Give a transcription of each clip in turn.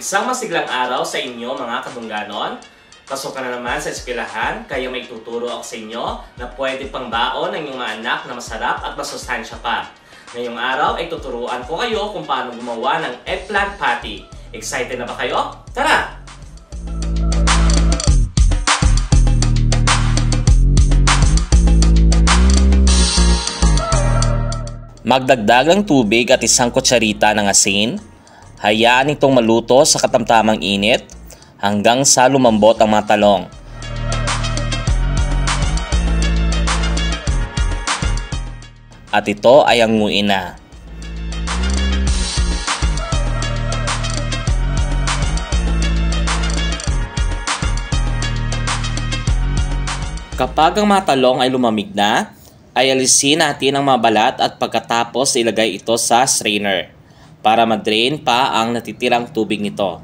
Isang masiglang araw sa inyo mga kadungganon. Pasok ka na naman sa eskwelahan, kaya may tuturo ako sa inyo na pwede pang baon ng inyong mga anak na masarap at masustansya pa. Ngayong araw ay tuturuan ko kayo kung paano gumawa ng eggplant patty. Excited na ba kayo? Tara! Magdagdag ng tubig at isang kutsarita ng asin. Hayaan itong maluto sa katamtamang init hanggang sa lumambot ang mga talong. At ito ay hanguin na. Kapag ang mga talong ay lumamig na, ay alisin natin ang mga balat at pagkatapos ilagay ito sa strainer para ma-drain pa ang natitirang tubig nito.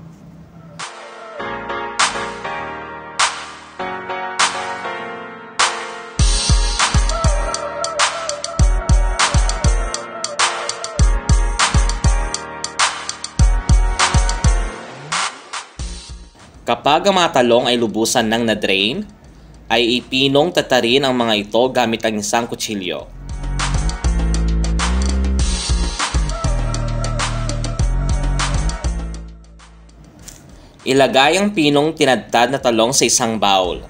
Kapag ang mga talong ay lubusan ng na-drain, ay ipinong tatarin ang mga ito gamit ang isang kutsilyo. Ilagay ang pinong tinadtad na talong sa isang bowl.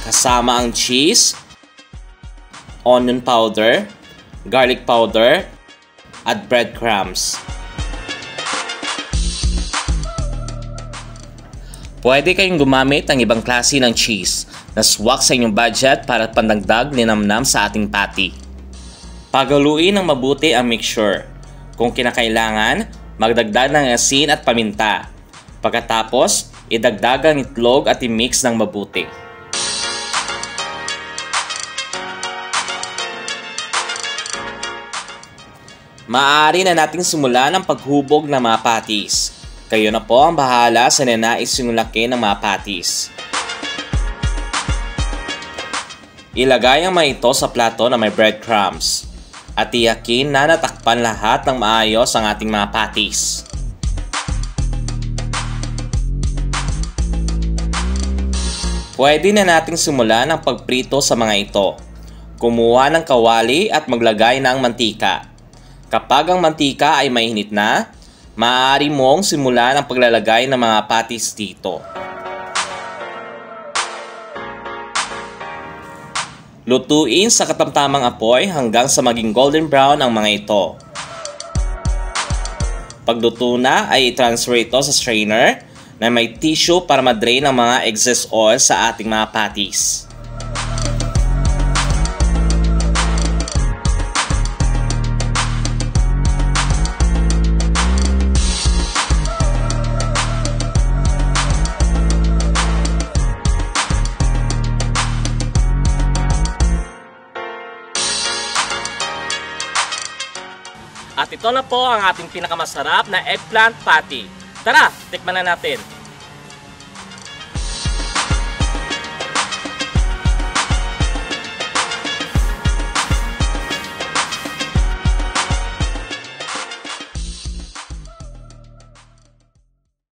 Kasama ang cheese, onion powder, garlic powder, at breadcrumbs. Pwede kayong gumamit ng ibang klase ng cheese na swak sa inyong budget para pandagdag ninamnam sa ating patty. Pagaluin ng mabuti ang mixture. Kung kinakailangan, magdagdag ng asin at paminta. Pagkatapos, idagdag ang itlog at i-mix ng mabuti. Maaari na nating simulan ang paghubog ng mga patties. Kayo na po ang bahala sa ninais yung laki ng mga patties. Ilagay ang mga ito sa plato na may breadcrumbs. At tiyakin na natakpan lahat ng maayos ang ating mga patties. Pwede na nating simulan ang pagprito sa mga ito. Kumuha ng kawali at maglagay ng mantika. Kapag ang mantika ay mainit na, maaari mong simulan ang paglalagay ng mga patties dito. Lutuin sa katamtamang apoy hanggang sa maging golden brown ang mga ito. Pagluto na ay i-transfer ito sa strainer na may tissue para ma-drain ang mga excess oil sa ating mga patties. At ito na po ang ating pinakamasarap na eggplant patty. Tara, tikman na natin.